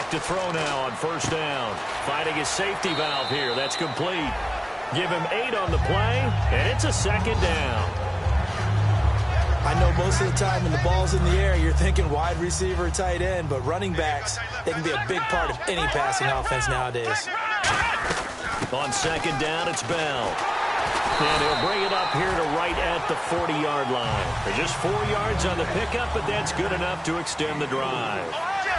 Back to throw now on first down. Finding his safety valve here. That's complete. Give him 8 on the play, and it's a second down. I know most of the time when the ball's in the air, you're thinking wide receiver, tight end, but running backs, they can be a big part of any passing offense nowadays. On second down, it's Bell. And he'll bring it up here to right at the 40-yard line. They're just 4 yards on the pickup, but that's good enough to extend the drive.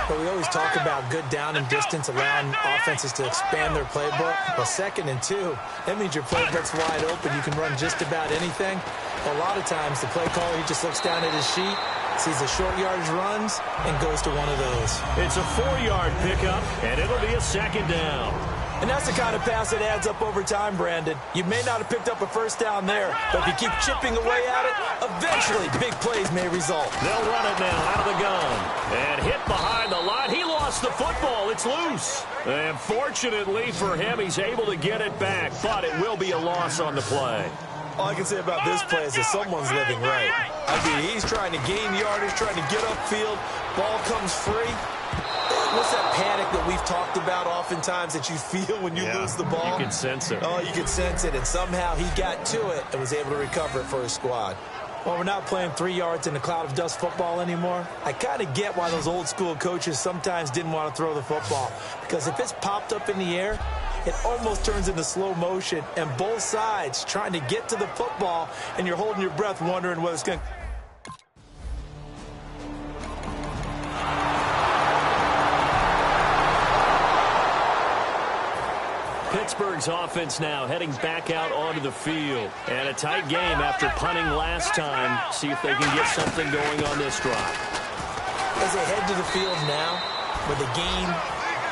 But we always talk about good down and distance, allowing offenses to expand their playbook. Well, 2nd and 2, that means your playbook's wide open. You can run just about anything. A lot of times, the play caller, he just looks down at his sheet, sees the short yardage runs, and goes to one of those. It's a 4-yard pickup, and it'll be a second down. And that's the kind of pass that adds up over time, Brandon. You may not have picked up a first down there, but if you keep chipping away at it, eventually big plays may result. They'll run it now out of the gun. And hit behind the line. He lost the football. It's loose. And fortunately for him, he's able to get it back, but it will be a loss on the play. All I can say about this play is that someone's living right. I mean, he's trying to gain yardage, trying to get upfield. Ball comes free. What's that panic that we've talked about oftentimes that you feel when you lose the ball? You can sense it. Oh, you can sense it, and somehow he got to it and was able to recover it for his squad. Well, we're not playing 3 yards in a cloud of dust football anymore. I kind of get why those old school coaches sometimes didn't want to throw the football, because if it's popped up in the air, it almost turns into slow motion, and both sides trying to get to the football, and you're holding your breath wondering what it's going to... Pittsburgh's offense now heading back out onto the field. And a tight game after punting last time. See if they can get something going on this drive. As they head to the field now, with the game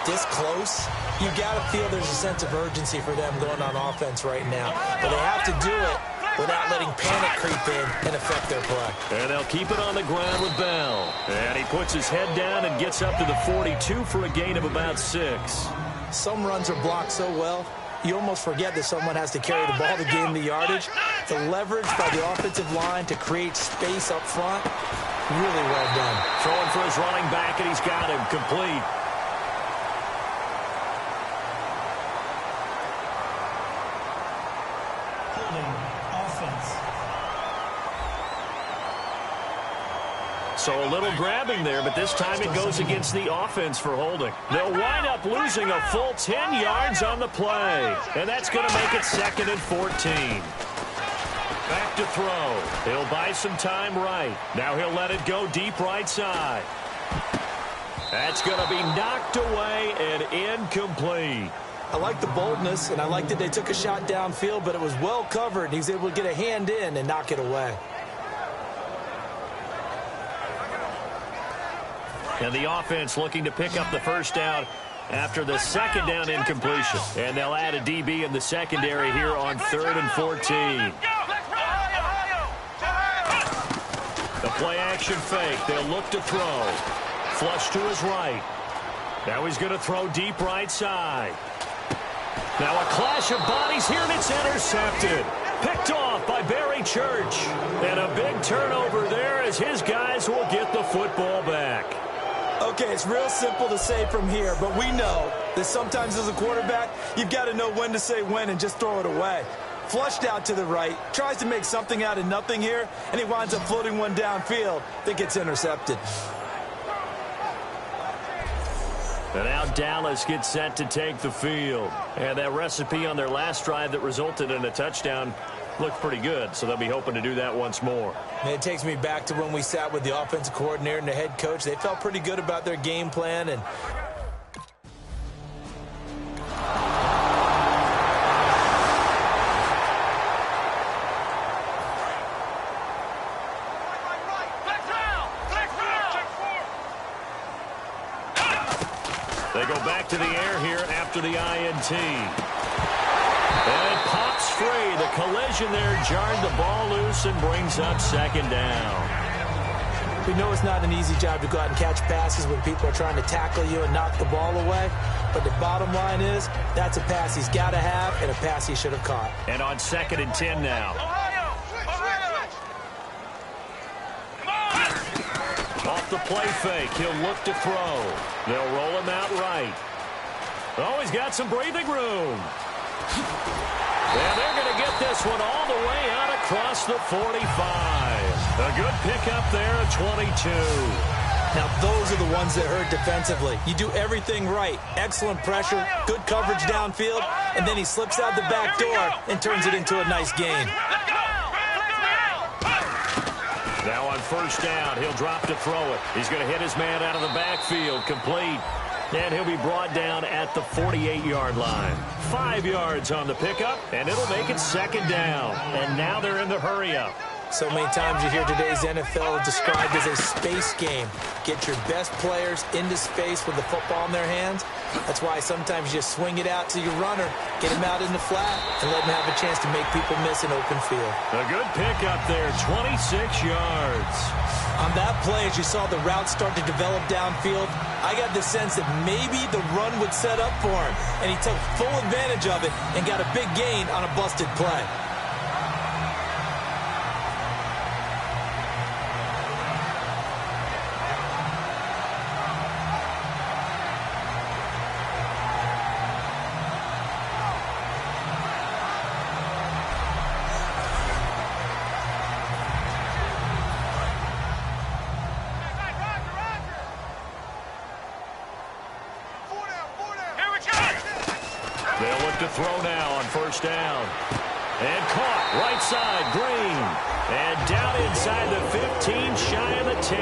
this close, you got to feel there's a sense of urgency for them going on offense right now. But they have to do it without letting panic creep in and affect their play. And they'll keep it on the ground with Bell. And he puts his head down and gets up to the 42 for a gain of about 6. Some runs are blocked so well, you almost forget that someone has to carry the ball to gain the yardage. The leverage by the offensive line to create space up front, really well done. Throwing for his running back, and he's got him complete. So a little grabbing there, but this time it goes against the offense for holding. They'll wind up losing a full 10 yards on the play. And that's going to make it 2nd and 14. Back to throw. He'll buy some time right. Now he'll let it go deep right side. That's going to be knocked away and incomplete. I like the boldness, and I like that they took a shot downfield, but it was well covered. He was able to get a hand in and knock it away. And the offense looking to pick up the first down after the 2nd down incompletion. And they'll add a DB in the secondary here on 3rd and 14. The play action fake. They'll look to throw. Flush to his right. Now he's going to throw deep right side. Now a clash of bodies here, and it's intercepted. Picked off by Barry Church. And a big turnover there as his guys will get the football back. Okay, it's real simple to say from here, but we know that sometimes as a quarterback, you've got to know when to say when and just throw it away. Flushed out to the right, tries to make something out of nothing here, and he winds up floating one downfield that gets intercepted. And now Dallas gets set to take the field. And that recipe on their last drive that resulted in a touchdown looked pretty good, so they'll be hoping to do that once more. And it takes me back to when we sat with the offensive coordinator and the head coach. They felt pretty good about their game plan, and they go back to the air here after the INT. And it pops free. The collision there jarred the ball loose and brings up 2nd down. we know it's not an easy job to go out and catch passes when people are trying to tackle you and knock the ball away. But the bottom line is that's a pass he's got to have and a pass he should have caught. And on 2nd and 10 now. Off the play fake. He'll look to throw. They'll roll him out right. Oh, he's got some breathing room. And they're going to get this one all the way out across the 45. A good pickup there at 22. Now, those are the ones that hurt defensively. You do everything right. Excellent pressure, good coverage downfield, and then he slips out the back door and turns it into a nice gain. Now on first down, he'll drop to throw it. He's going to hit his man out of the backfield, complete. And he'll be brought down at the 48-yard line. 5 yards on the pickup, and it'll make it second down. And now they're in the hurry-up. So many times you hear today's NFL described as a space game. Get your best players into space with the football in their hands. That's why sometimes you just swing it out to your runner, get him out in the flat, and let him have a chance to make people miss an open field. A good pickup there, 26 yards. On that play, as you saw the route start to develop downfield, I got the sense that maybe the run would set up for him, and he took full advantage of it and got a big gain on a busted play. They'll look to throw now on first down. And caught right side, Green. And down inside the 15, shy of the 10.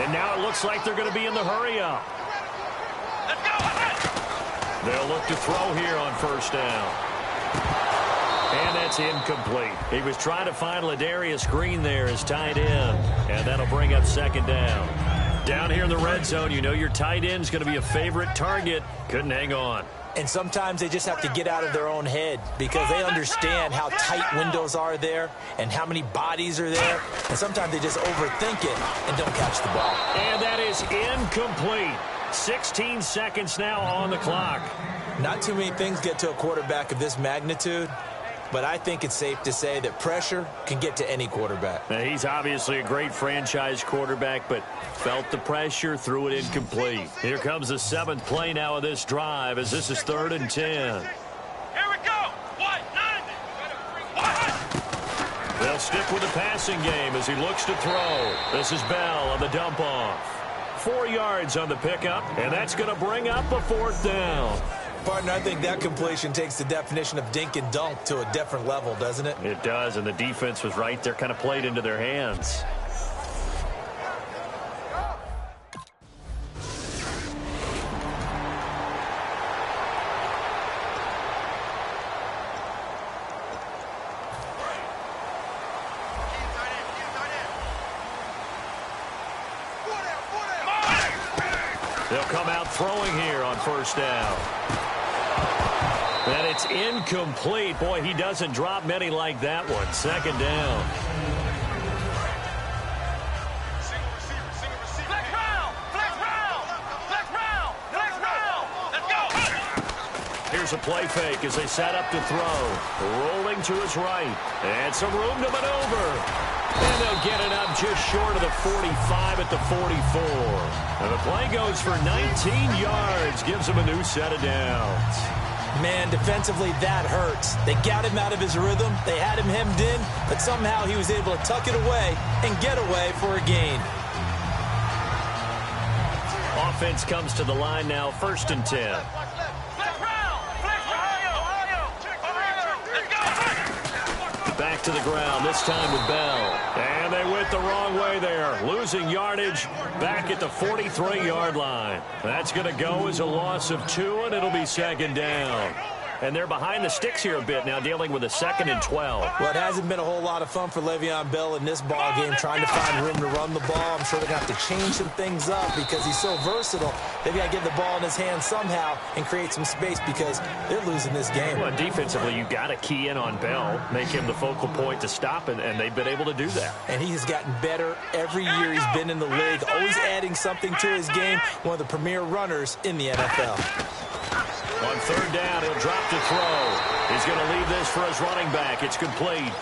And now it looks like they're going to be in the hurry-up. They'll look to throw here on first down. And that's incomplete. He was trying to find Ladarius Green there as tight end. And that'll bring up second down. Down here in the red zone, you know your tight end's going to be a favorite target. Couldn't hang on. And sometimes they just have to get out of their own head because they understand how tight windows are there and how many bodies are there. And sometimes they just overthink it and don't catch the ball. And that is incomplete. 16 seconds now on the clock. Not too many things get to a quarterback of this magnitude, but I think it's safe to say that pressure can get to any quarterback. Now, he's obviously a great franchise quarterback, but felt the pressure, threw it incomplete. Here comes the 7th play now of this drive as this is 3rd and 10. Here we go. They'll stick with the passing game as he looks to throw. This is Bell on the dump off. 4 yards on the pickup, and that's going to bring up a 4th down. Partner, I think that completion takes the definition of dink and dunk to a different level, doesn't it? It does, and the defense was right there, kind of played into their hands. They'll come out throwing here on first down. And it's incomplete. Boy, he doesn't drop many like that one. Second down. Here's a play fake as they set up to throw. Rolling to his right. And some room to maneuver. And they'll get it up just short of the 45 at the 44. And the play goes for 19 yards. Gives him a new set of downs. Man, defensively, that hurts. They got him out of his rhythm. They had him hemmed in, but somehow he was able to tuck it away and get away for a gain. Offense comes to the line now, 1st and 10. Back to the ground, this time with Bell. And they went the wrong way there. Losing yardage back at the 43-yard line. That's going to go as a loss of 2, and it'll be second down. And they're behind the sticks here a bit now, dealing with a 2nd and 12. Well, it hasn't been a whole lot of fun for Le'Veon Bell in this ball game, trying to find room to run the ball. I'm sure they're going to have to change some things up because he's so versatile. They've got to get the ball in his hands somehow and create some space because they're losing this game. Well, defensively, you've got to key in on Bell, make him the focal point to stop it, and they've been able to do that. And he has gotten better every year he's been in the league, always adding something to his game, one of the premier runners in the NFL. On 3rd down, he'll drop to throw. He's going to leave this for his running back. It's complete.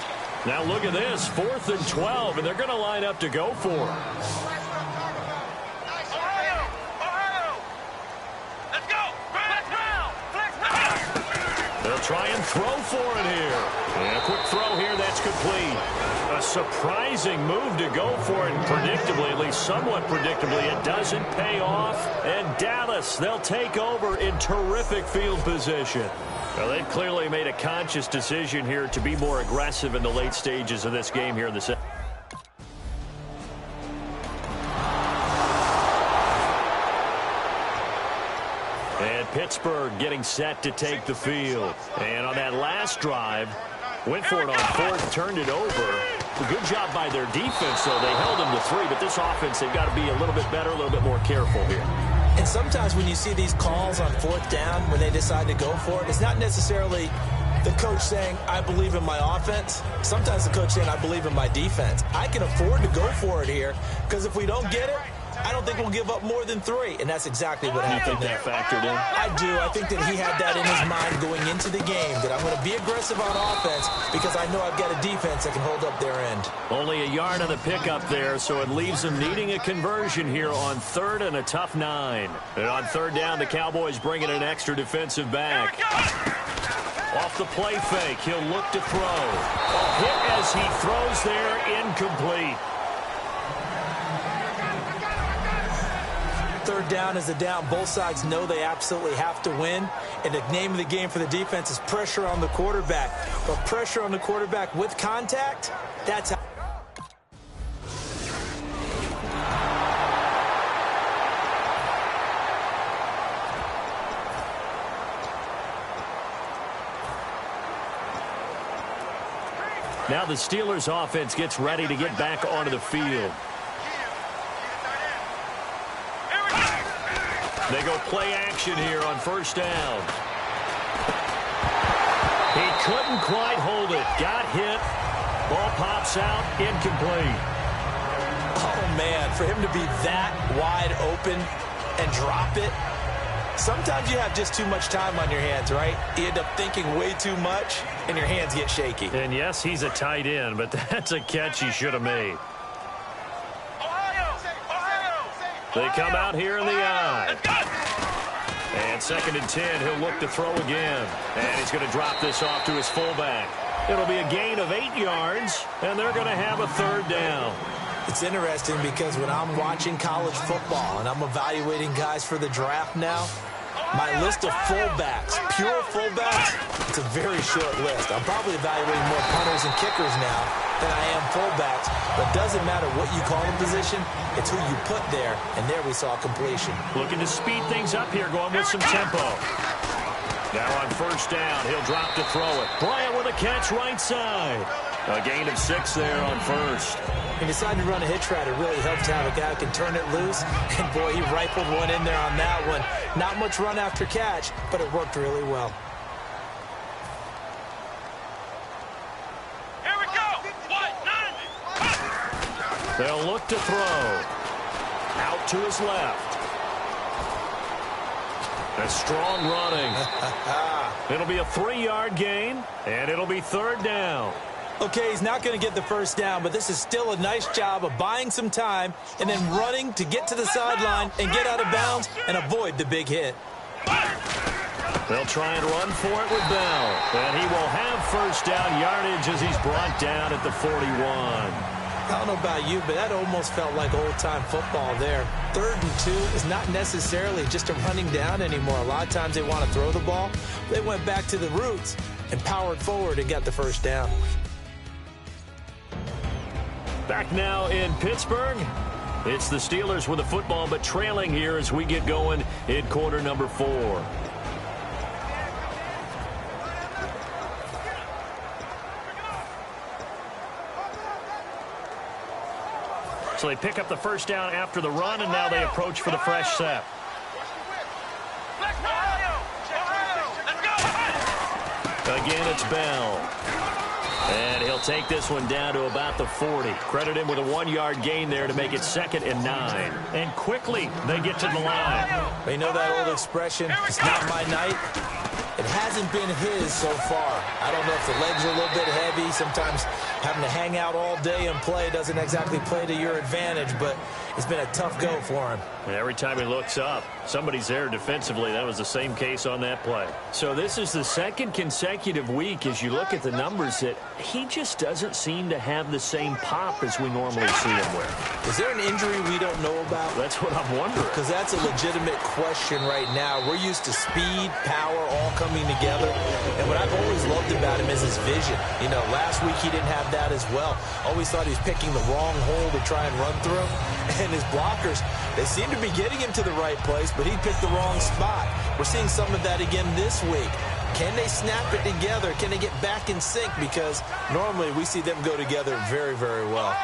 Now look at this, 4th and 12, and they're going to line up to go for it. Let's go. They'll try and throw for it here. And a quick throw here, that's complete. A surprising move to go for it, and predictably, at least somewhat predictably, it doesn't pay off. And Dallas, they'll take over in terrific field position. Well, they've clearly made a conscious decision here to be more aggressive in the late stages of this game here in the second. And Pittsburgh getting set to take the field. And on that last drive, went for it on 4th, turned it over. A good job by their defense, though. They held them to 3, but this offense, they've got to be a little bit better, a little bit more careful here. And sometimes when you see these calls on 4th down, when they decide to go for it, it's not necessarily the coach saying, I believe in my offense. Sometimes the coach saying, I believe in my defense. I can afford to go for it here, because if we don't get it, I don't think we'll give up more than 3. And that's exactly what happened there. You think that factored in? I do. I think that he had that in his mind going into the game, that I'm going to be aggressive on offense because I know I've got a defense that can hold up their end. Only a yard on the pickup there, so it leaves them needing a conversion here on 3rd and a tough 9. And on 3rd down, the Cowboys bring in an extra defensive back. Off the play fake, he'll look to throw. A hit as he throws there, incomplete. 3rd down is a down. Both sides know they absolutely have to win. And the name of the game for the defense is pressure on the quarterback. But pressure on the quarterback with contact, that's how. Now the Steelers offense gets ready to get back onto the field. They go play action here on 1st down. He couldn't quite hold it. Got hit. Ball pops out. Incomplete. Oh, man, for him to be that wide open and drop it. Sometimes you have just too much time on your hands, right? You end up thinking way too much, and your hands get shaky. And, yes, he's a tight end, but that's a catch he should have made. They come out here in the eye. And 2nd and 10, he'll look to throw again. And he's going to drop this off to his fullback. It'll be a gain of 8 yards, and they're going to have a 3rd down. It's interesting because when I'm watching college football and I'm evaluating guys for the draft now, my list of fullbacks, pure fullbacks, it's a very short list. I'm probably evaluating more punters and kickers now than I am fullbacks. But it doesn't matter what you call the position, it's who you put there. And there we saw completion. Looking to speed things up here, going with some tempo. Now on 1st down, he'll drop to throw it. Bryant with a catch right side. A gain of 6 there on 1st. He decided to run a hitch route. It really helps to have a guy who can turn it loose. And, boy, he rifled one in there on that one. Not much run after catch, but it worked really well. Here we go. They'll look to throw. Out to his left. A strong running. It'll be a 3-yard gain, and it'll be 3rd down. Okay, he's not going to get the 1st down, but this is still a nice job of buying some time and then running to get to the sideline and get out of bounds and avoid the big hit. They'll try and run for it with Bell. And he will have 1st down yardage as he's brought down at the 41. I don't know about you, but that almost felt like old-time football there. 3rd and 2 is not necessarily just a running down anymore. A lot of times they want to throw the ball. They went back to the roots and powered forward and got the 1st down. Back now in Pittsburgh. It's the Steelers with the football, but trailing here as we get going in quarter number 4. So they pick up the 1st down after the run, and now they approach for the fresh set. Again, it's Bell. And he'll take this one down to about the 40. Credit him with a 1-yard gain there to make it 2nd and 9. And quickly, they get to the line. You know that old expression, it's not my night. It hasn't been his so far. I don't know if the legs are a little bit heavy. Sometimes having to hang out all day and play doesn't exactly play to your advantage, but it's been a tough go for him. And every time he looks up, somebody's there defensively. That was the same case on that play. So this is the second consecutive week, as you look at the numbers, that he just doesn't seem to have the same pop as we normally see him with. Is there an injury we don't know about? That's what I'm wondering. Because that's a legitimate question right now. We're used to speed, power, all coming together. And what I've always loved about him is his vision. You know, last week he didn't have that as well. Always thought he was picking the wrong hole to try and run through. And his blockers, they seem to be getting him to the right place, but he picked the wrong spot. We're seeing some of that again this week. Can they snap it together? Can they get back in sync? Because normally we see them go together very, very well.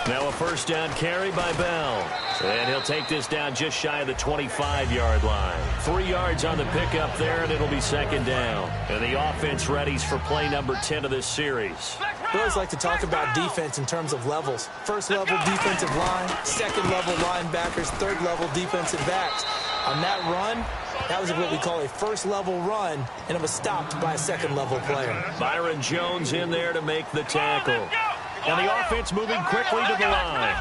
Now a first down carry by Bell. And he'll take this down just shy of the 25-yard line. 3 yards on the pickup there, and it'll be second down. And the offense readies for play number 10 of this series. We always like to talk about defense in terms of levels. First level defensive line, second level linebackers, third level defensive backs. On that run, that was what we call a first level run, and it was stopped by a second level player. Byron Jones in there to make the tackle. And the offense moving quickly to the line.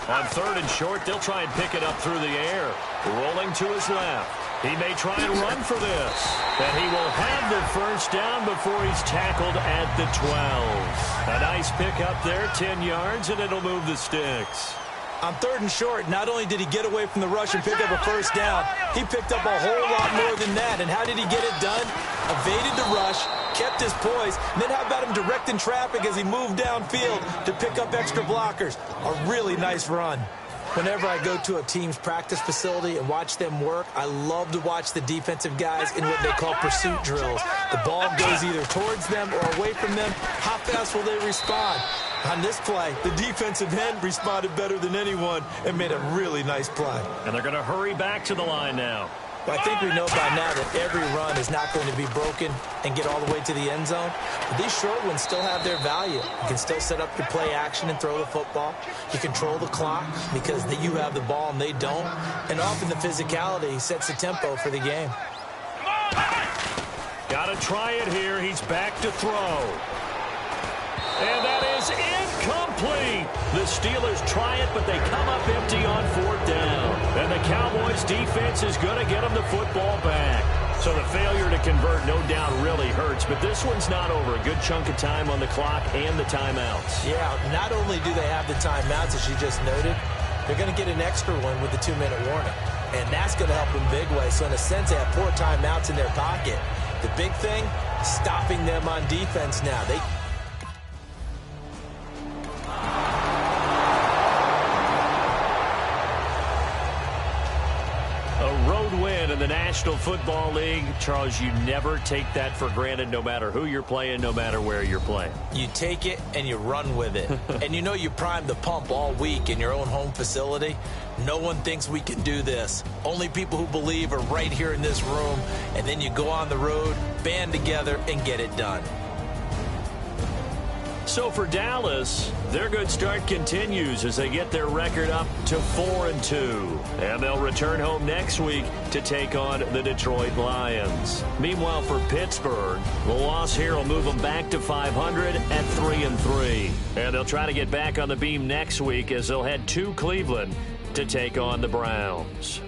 On third and short, they'll try and pick it up through the air. Rolling to his left. He may try and run for this. And he will have the first down before he's tackled at the 12. A nice pickup there, 10 yards, and it'll move the sticks. On third and short, not only did he get away from the rush and pick up a first down, he picked up a whole lot more than that. And how did he get it done? Evaded the rush, kept his poise, and then how about him directing traffic as he moved downfield to pick up extra blockers? A really nice run. Whenever I go to a team's practice facility and watch them work, I love to watch the defensive guys in what they call pursuit drills. The ball goes either towards them or away from them. How fast will they respond? On this play, the defensive end responded better than anyone and made a really nice play. And they're going to hurry back to the line now. But I think we know by now that every run is not going to be broken and get all the way to the end zone. But these short ones still have their value. You can still set up your play action and throw the football. You control the clock because you have the ball and they don't. And often the physicality sets the tempo for the game. Got to try it here. He's back to throw. And that is incomplete. The Steelers try it, but they come up empty on fourth down. And the Cowboys defense is going to get them the football back. So the failure to convert, no doubt, really hurts. But this one's not over. A good chunk of time on the clock and the timeouts. Yeah, not only do they have the timeouts, as you just noted, they're going to get an extra one with the 2-minute warning. And that's going to help them big way. So in a sense, they have 4 timeouts in their pocket. The big thing, stopping them on defense now. In the National Football League, Charles, you never take that for granted, no matter who you're playing, no matter where you're playing. You take it and you run with it. And you know you primed the pump all week in your own home facility. No one thinks we can do this. Only people who believe are right here in this room. And then you go on the road, band together, and get it done. So for Dallas, their good start continues as they get their record up to 4-2. And they'll return home next week to take on the Detroit Lions. Meanwhile, for Pittsburgh, the loss here will move them back to 500 at 3-3. And they'll try to get back on the beam next week as they'll head to Cleveland to take on the Browns.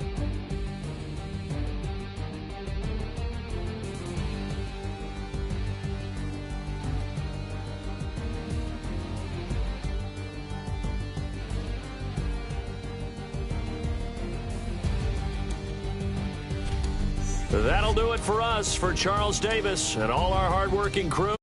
That'll do it for us. For Charles Davis and all our hardworking crew,